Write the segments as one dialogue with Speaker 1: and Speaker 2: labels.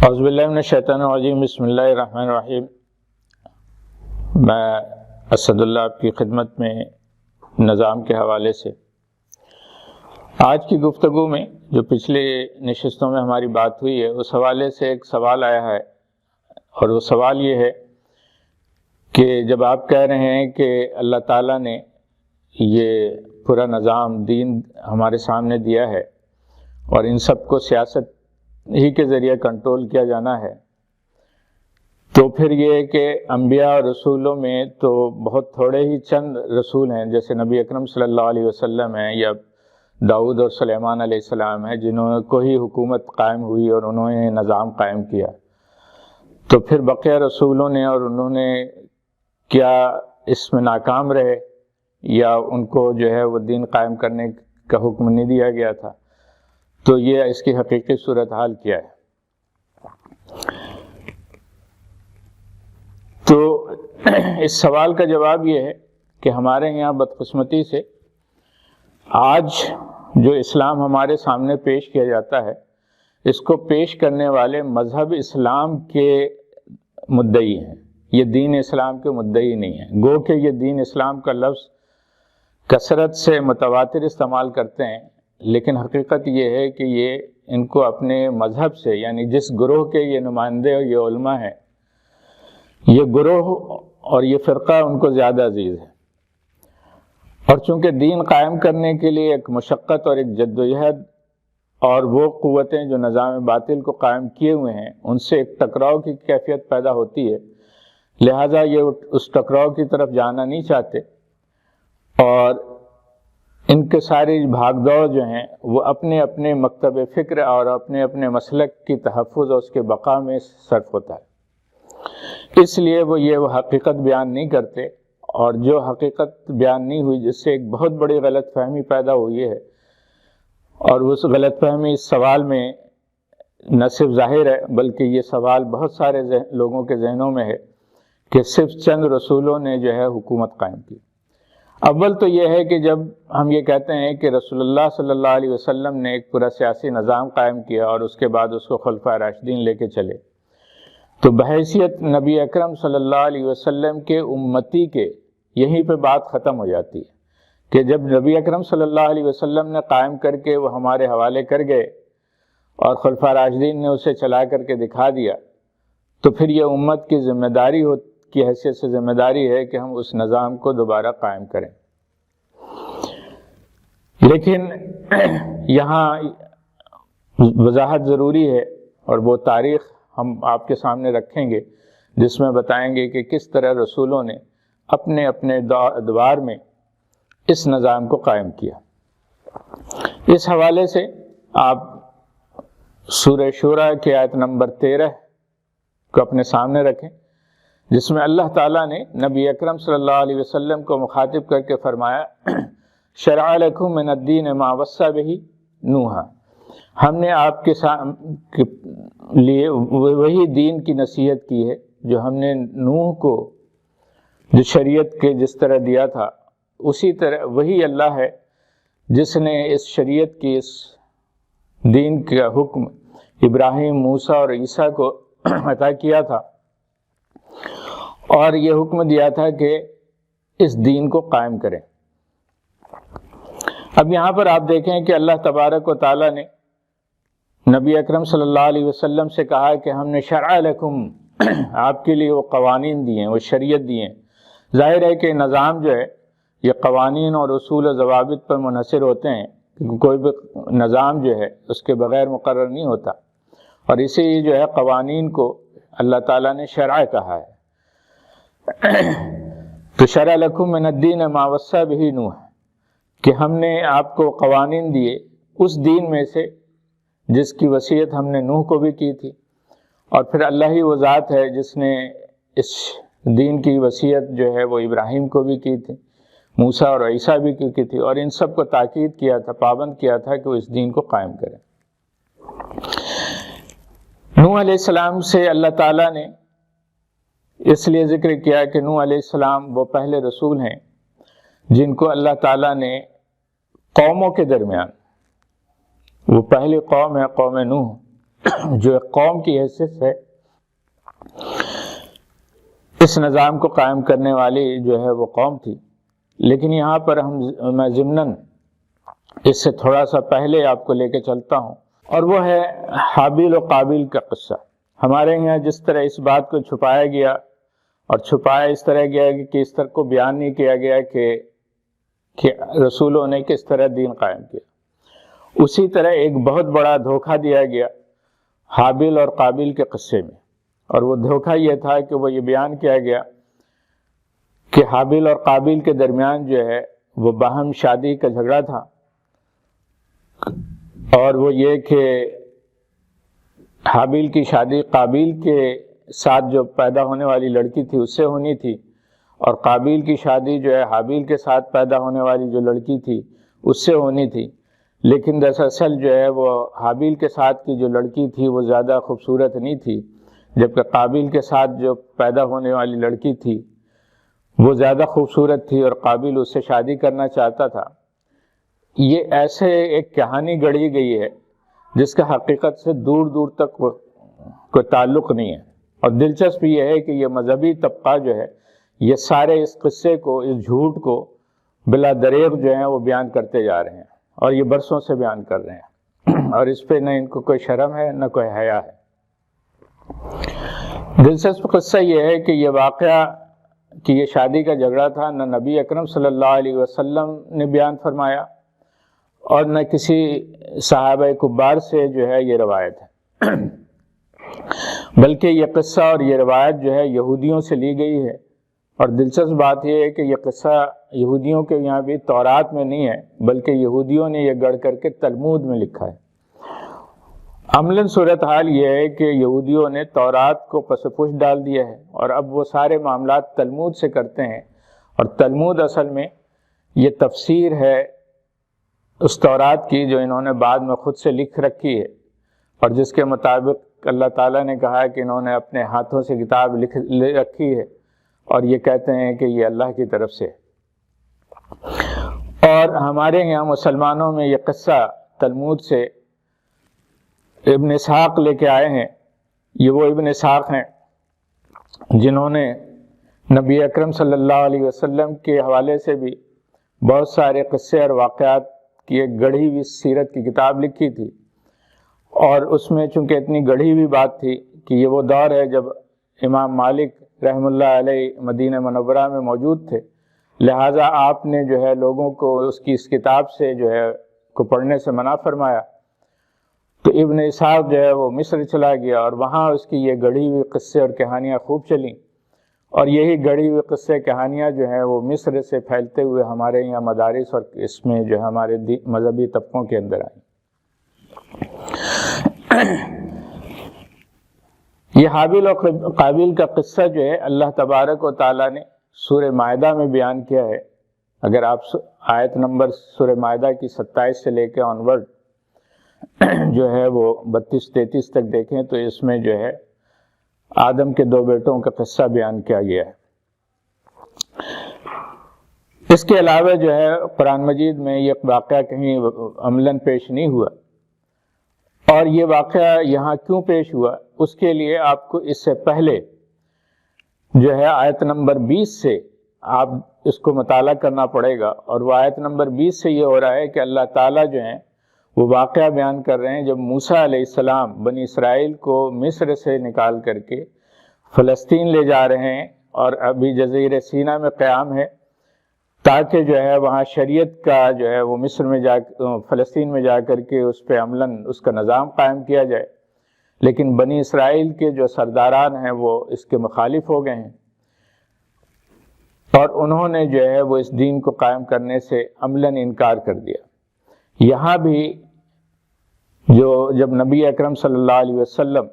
Speaker 1: اعوذ باللہ من الشیطان الرجیم، بسم اللہ الرحمن الرحیم۔ میں اسد اللہ آپ کی خدمت میں نظام کے حوالے سے آج کی گفتگو میں جو پچھلے نشستوں میں ہماری بات ہوئی ہے اس حوالے سے ایک سوال آیا ہے، اور وہ سوال یہ ہے کہ جب آپ کہہ رہے ہیں کہ اللہ تعالیٰ نے یہ پورا نظام دین ہمارے سامنے دیا ہے اور ان سب کو سیاست ہی کے ذریعے کنٹرول کیا جانا ہے، تو پھر یہ کہ انبیاء اور رسولوں میں تو بہت تھوڑے ہی چند رسول ہیں، جیسے نبی اکرم صلی اللہ علیہ وسلم ہیں یا داؤد اور سلیمان علیہ السلام ہیں، جنہوں کو ہی حکومت قائم ہوئی اور انہوں نے نظام قائم کیا۔ تو پھر بقیہ رسولوں نے اور انہوں نے کیا اس میں ناکام رہے، یا ان کو جو ہے وہ دین قائم کرنے کا حکم نہیں دیا گیا تھا؟ تو یہ اس کی حقیقی صورتحال کیا ہے؟ تو اس سوال کا جواب یہ ہے کہ ہمارے یہاں بدقسمتی سے آج جو اسلام ہمارے سامنے پیش کیا جاتا ہے، اس کو پیش کرنے والے مذہب اسلام کے مدعی ہیں، یہ دین اسلام کے مدعی نہیں ہیں۔ گو کہ یہ دین اسلام کا لفظ کثرت سے متواتر استعمال کرتے ہیں، لیکن حقیقت یہ ہے کہ یہ ان کو اپنے مذہب سے، یعنی جس گروہ کے یہ نمائندے اور یہ علماء ہیں، یہ گروہ اور یہ فرقہ ان کو زیادہ عزیز ہے۔ اور چونکہ دین قائم کرنے کے لیے ایک مشقت اور ایک جدوجہد اور وہ قوتیں جو نظام باطل کو قائم کیے ہوئے ہیں ان سے ایک ٹکراؤ کی کیفیت پیدا ہوتی ہے، لہٰذا یہ اس ٹکراؤ کی طرف جانا نہیں چاہتے، اور ان کے ساری بھاگ دوڑ جو ہیں وہ اپنے اپنے مکتب فکر اور اپنے اپنے مسلک کی تحفظ اور اس کے بقا میں صرف ہوتا ہے۔ اس لیے وہ حقیقت بیان نہیں کرتے، اور جو حقیقت بیان نہیں ہوئی جس سے ایک بہت بڑی غلط فہمی پیدا ہوئی ہے، اور اس غلط فہمی اس سوال میں نہ صرف ظاہر ہے بلکہ یہ سوال بہت سارے لوگوں کے ذہنوں میں ہے کہ صرف چند رسولوں نے جو ہے حکومت قائم کی۔ اول تو یہ ہے کہ جب ہم یہ کہتے ہیں کہ رسول اللہ صلی اللہ علیہ وسلم نے ایک پورا سیاسی نظام قائم کیا اور اس کے بعد اس کو خلفائے راشدین لے کے چلے، تو بحیثیت نبی اکرم صلی اللہ علیہ وسلم کے امتی کے یہیں پہ بات ختم ہو جاتی ہے کہ جب نبی اکرم صلی اللہ علیہ وسلم نے قائم کر کے وہ ہمارے حوالے کر گئے اور خلفائے راشدین نے اسے چلا کر کے دکھا دیا، تو پھر یہ امت کی ذمہ داری کی حیثیت سے ذمہ داری ہے کہ ہم اس نظام کو دوبارہ قائم کریں۔ لیکن یہاں وضاحت ضروری ہے، اور وہ تاریخ ہم آپ کے سامنے رکھیں گے جس میں بتائیں گے کہ کس طرح رسولوں نے اپنے اپنے ادوار میں اس نظام کو قائم کیا۔ اس حوالے سے آپ سورہ شورى کی آیت نمبر 13 کو اپنے سامنے رکھیں، جس میں اللہ تعالیٰ نے نبی اکرم صلی اللہ علیہ وسلم کو مخاطب کر کے فرمایا، شرع لکم من الدین ما وصی بہ نوحا، ہم نے آپ کے لیے وہی دین کی نصیحت کی ہے جو ہم نے نوح کو جو شریعت کے جس طرح دیا تھا، اسی طرح وہی اللہ ہے جس نے اس شریعت کی اس دین کا حکم ابراہیم، موسیٰ اور عیسیٰ کو عطا کیا تھا، اور یہ حکم دیا تھا کہ اس دین کو قائم کریں۔ اب یہاں پر آپ دیکھیں کہ اللہ تبارک و تعالیٰ نے نبی اکرم صلی اللہ علیہ وسلم سے کہا کہ ہم نے شرع لکم، آپ کے لیے وہ قوانین دیے ہیں، وہ شریعت دی ہیں۔ ظاہر ہے کہ نظام جو ہے یہ قوانین اور اصول و ضوابط پر منحصر ہوتے ہیں، کیونکہ کوئی بھی نظام جو ہے اس کے بغیر مقرر نہیں ہوتا، اور اسی لیے جو ہے قوانین کو اللہ تعالیٰ نے شرع کہا ہے۔ تو شرع لکم من الدین ما وصی بہ نوح، کہ ہم نے آپ کو قوانین دیے اس دین میں سے جس کی وصیت ہم نے نوح کو بھی کی تھی، اور پھر اللہ ہی وہ ذات ہے جس نے اس دین کی وصیت جو ہے وہ ابراہیم کو بھی کی تھی، موسیٰ اور عیسیٰ بھی کی تھی، اور ان سب کو تاکید کیا تھا، پابند کیا تھا کہ وہ اس دین کو قائم کریں۔ نوح علیہ السلام سے اللہ تعالیٰ نے اس لیے ذکر کیا کہ نوح علیہ السلام وہ پہلے رسول ہیں جن کو اللہ تعالیٰ نے قوموں کے درمیان، وہ پہلی قوم ہے قوم نوح، جو ایک قوم کی حیثیت سے اس نظام کو قائم کرنے والی جو ہے وہ قوم تھی. لیکن یہاں پر میں ضمناً اس سے تھوڑا سا پہلے آپ کو لے کے چلتا ہوں، اور وہ ہے حابیل و قابیل کا قصہ. ہمارے یہاں جس طرح اس بات کو چھپایا گیا، اور چھپایا اس طرح گیا کہ اس طرح کو بیان نہیں کیا گیا کہ رسولوں نے کس طرح دین قائم کیا، اسی طرح ایک بہت بڑا دھوکہ دیا گیا حابیل اور قابیل کے قصے میں. اور وہ دھوکہ یہ تھا کہ وہ یہ بیان کیا گیا کہ حابیل اور قابیل کے درمیان جو ہے وہ باہم شادی کا جھگڑا تھا، اور وہ یہ کہ حابیل کی شادی قابیل کے ساتھ جو پیدا ہونے والی لڑکی تھی اس سے ہونی تھی، اور قابیل کی شادی جو ہے حابیل کے ساتھ پیدا ہونے والی جو لڑکی تھی اس سے ہونی تھی. لیکن دراصل جو ہے وہ حابیل کے ساتھ کی جو لڑکی تھی وہ زیادہ خوبصورت نہیں تھی، جبکہ قابیل کے ساتھ جو پیدا ہونے والی لڑکی تھی وہ زیادہ خوبصورت تھی، اور قابیل اس سے شادی کرنا چاہتا تھا. یہ ایسے ایک کہانی گڑھی گئی ہے جس کا حقیقت سے دور دور تک کوئی تعلق نہیں ہے. اور دلچسپ یہ ہے کہ یہ مذہبی طبقہ جو ہے یہ سارے اس قصے کو، اس جھوٹ کو بلا دریغ جو ہیں وہ بیان کرتے جا رہے ہیں، اور یہ برسوں سے بیان کر رہے ہیں، اور اس پہ نہ ان کو کوئی شرم ہے نہ کوئی حیا ہے. دلچسپ قصہ یہ ہے کہ یہ واقعہ کہ یہ شادی کا جھگڑا تھا نہ نبی اکرم صلی اللہ علیہ وسلم نے بیان فرمایا، اور نہ کسی صحابہ کبار سے جو ہے یہ روایت ہے، بلکہ یہ قصہ اور یہ روایت جو ہے یہودیوں سے لی گئی ہے. اور دلچسپ بات یہ ہے کہ یہ قصہ یہودیوں کے یہاں بھی تورات میں نہیں ہے، بلکہ یہودیوں نے یہ گڑھ کر کے تلمود میں لکھا ہے. عملاً صورتحال یہ ہے کہ یہودیوں نے تورات کو پس پش ڈال دیا ہے، اور اب وہ سارے معاملات تلمود سے کرتے ہیں. اور تلمود اصل میں یہ تفسیر ہے اس تورات کی جو انہوں نے بعد میں خود سے لکھ رکھی ہے، اور جس کے مطابق اللہ تعالیٰ نے کہا ہے کہ انہوں نے اپنے ہاتھوں سے کتاب لکھ رکھی ہے، اور یہ کہتے ہیں کہ یہ اللہ کی طرف سے. اور ہمارے یہاں مسلمانوں میں یہ قصہ تلمود سے ابن اسحاق لے کے آئے ہیں. یہ وہ ابن اسحاق ہیں جنہوں نے نبی اکرم صلی اللہ علیہ وسلم کے حوالے سے بھی بہت سارے قصے اور واقعات کی ایک گڑھی ہوئی سیرت کی کتاب لکھی تھی. اور اس میں چونکہ اتنی گڑھی ہوئی بات تھی کہ یہ وہ دور ہے جب امام مالک رحم اللہ علیہ مدینہ منورہ میں موجود تھے، لہٰذا آپ نے جو ہے لوگوں کو اس کی اس کتاب سے جو ہے کو پڑھنے سے منع فرمایا. تو ابن اسحاق جو ہے وہ مصر چلا گیا، اور وہاں اس کی یہ گڑھی ہوئی قصے اور کہانیاں خوب چلیں، اور یہی گڑھی ہوئی قصے کہانیاں جو ہیں وہ مصر سے پھیلتے ہوئے ہمارے یہاں مدارس اور اس میں جو ہمارے مذہبی طبقوں کے اندر آئیں. یہ حابیل اور قابیل کا قصہ جو ہے اللہ تبارک و تعالیٰ نے سورہ مائدہ میں بیان کیا ہے. اگر آپ آیت نمبر سورہ مائدہ کی 27 سے لے کے آنورڈ جو ہے وہ 32-33 تک دیکھیں تو اس میں جو ہے آدم کے 2 بیٹوں کا قصہ بیان کیا گیا ہے. اس کے علاوہ جو ہے قرآن مجید میں یہ واقعہ کہیں عملاً پیش نہیں ہوا، اور یہ واقعہ یہاں کیوں پیش ہوا اس کے لیے آپ کو اس سے پہلے جو ہے آیت نمبر 20 سے آپ اس کو مطالعہ کرنا پڑے گا. اور وہ آیت نمبر 20 سے یہ ہو رہا ہے کہ اللہ تعالیٰ جو ہیں وہ واقعہ بیان کر رہے ہیں جب موسیٰ علیہ السلام بنی اسرائیل کو مصر سے نکال کر کے فلسطین لے جا رہے ہیں، اور ابھی جزیرہ سینا میں قیام ہے تاکہ جو ہے وہاں شریعت کا جو ہے وہ مصر میں فلسطین میں جا کر کے اس پہ عملاً اس کا نظام قائم کیا جائے. لیکن بنی اسرائیل کے جو سرداران ہیں وہ اس کے مخالف ہو گئے ہیں، اور انہوں نے جو ہے وہ اس دین کو قائم کرنے سے عملاً انکار کر دیا. یہاں بھی جب نبی اکرم صلی اللہ علیہ وسلم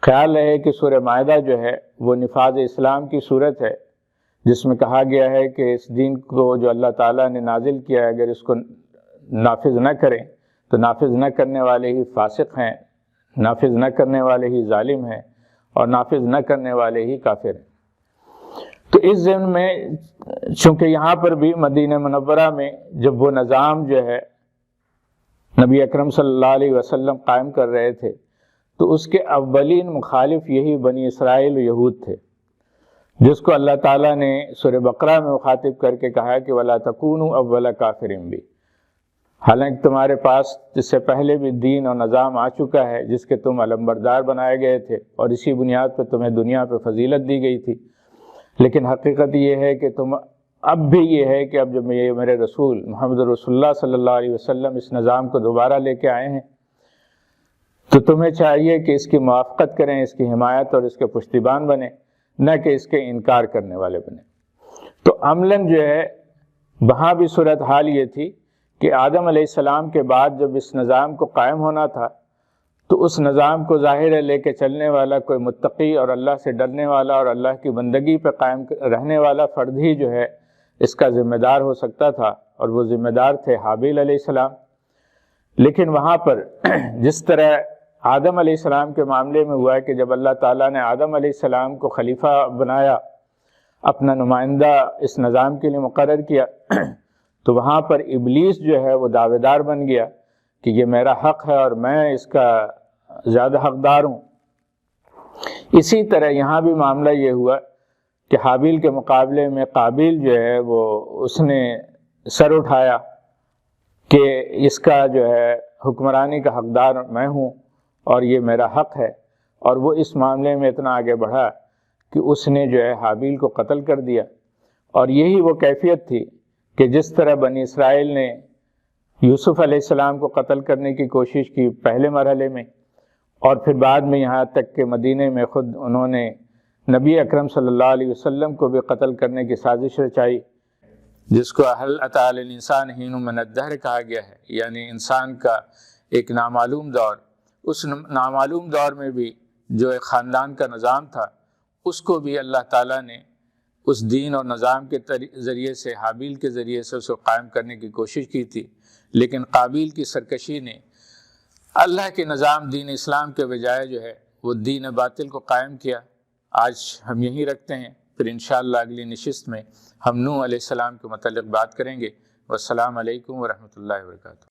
Speaker 1: خیال ہے کہ سورہ مائدہ جو ہے وہ نفاذ اسلام کی صورت ہے، جس میں کہا گیا ہے کہ اس دین کو جو اللہ تعالیٰ نے نازل کیا ہے اگر اس کو نافذ نہ کریں تو نافذ نہ کرنے والے ہی فاسق ہیں، نافذ نہ کرنے والے ہی ظالم ہیں، اور نافذ نہ کرنے والے ہی کافر ہیں. تو اس ضمن میں چونکہ یہاں پر بھی مدینہ منورہ میں جب وہ نظام جو ہے نبی اکرم صلی اللہ علیہ وسلم قائم کر رہے تھے تو اس کے اولین مخالف یہی بنی اسرائیل و یہود تھے، جس کو اللہ تعالیٰ نے سورہ بقرہ میں مخاطب کر کے کہا کہ وَلَا تَكُونُوا أَوَّلَ كَافِرٍ بِهِ، حالانکہ تمہارے پاس اس سے پہلے بھی دین اور نظام آ چکا ہے جس کے تم علمبردار بنائے گئے تھے، اور اسی بنیاد پہ تمہیں دنیا پہ فضیلت دی گئی تھی، لیکن حقیقت یہ ہے کہ تم اب بھی یہ ہے کہ اب جب میرے رسول محمد رسول اللہ صلی اللہ علیہ وسلم اس نظام کو دوبارہ لے کے آئے ہیں تو تمہیں چاہیے کہ اس کی موافقت کریں، اس کی حمایت اور اس کے پشتیبان بنیں، نہ کہ اس کے انکار کرنے والے بنیں۔ تو عملاً جو ہے وہاں بھی صورتحال یہ تھی کہ آدم علیہ السلام کے بعد جب اس نظام کو قائم ہونا تھا تو اس نظام کو ظاہر ہے لے کے چلنے والا کوئی متقی اور اللہ سے ڈرنے والا اور اللہ کی بندگی پہ قائم رہنے والا فرد ہی جو ہے اس کا ذمہ دار ہو سکتا تھا، اور وہ ذمہ دار تھے حابیل علیہ السلام۔ لیکن وہاں پر جس طرح آدم علیہ السلام کے معاملے میں ہوا ہے کہ جب اللہ تعالیٰ نے آدم علیہ السلام کو خلیفہ بنایا، اپنا نمائندہ اس نظام کے لیے مقرر کیا، تو وہاں پر ابلیس جو ہے وہ دعوے دار بن گیا کہ یہ میرا حق ہے اور میں اس کا زیادہ حقدار ہوں۔ اسی طرح یہاں بھی معاملہ یہ ہوا کہ حابیل کے مقابلے میں قابیل جو ہے وہ اس نے سر اٹھایا کہ اس کا جو ہے حکمرانی کا حقدار میں ہوں اور یہ میرا حق ہے، اور وہ اس معاملے میں اتنا آگے بڑھا کہ اس نے جو ہے حابیل کو قتل کر دیا۔ اور یہی وہ کیفیت تھی کہ جس طرح بنی اسرائیل نے یوسف علیہ السلام کو قتل کرنے کی کوشش کی پہلے مرحلے میں، اور پھر بعد میں یہاں تک کہ مدینے میں خود انہوں نے نبی اکرم صلی اللہ علیہ وسلم کو بھی قتل کرنے کی سازش رچائی، جس کو هل أتى على الإنسان حين من الدهر کہا گیا ہے، یعنی انسان کا ایک نامعلوم دور۔ اس نامعلوم دور میں بھی جو ایک خاندان کا نظام تھا اس کو بھی اللہ تعالیٰ نے اس دین اور نظام کے ذریعے سے، حابیل کے ذریعے سے اس کو قائم کرنے کی کوشش کی تھی، لیکن قابیل کی سرکشی نے اللہ کے نظام دین اسلام کے بجائے جو ہے وہ دین باطل کو قائم کیا۔ آج ہم یہی رکھتے ہیں، پھر انشاءاللہ اگلی نشست میں ہم نوح علیہ السلام کے متعلق بات کریں گے۔ والسلام علیکم ورحمۃ اللہ وبرکاتہ۔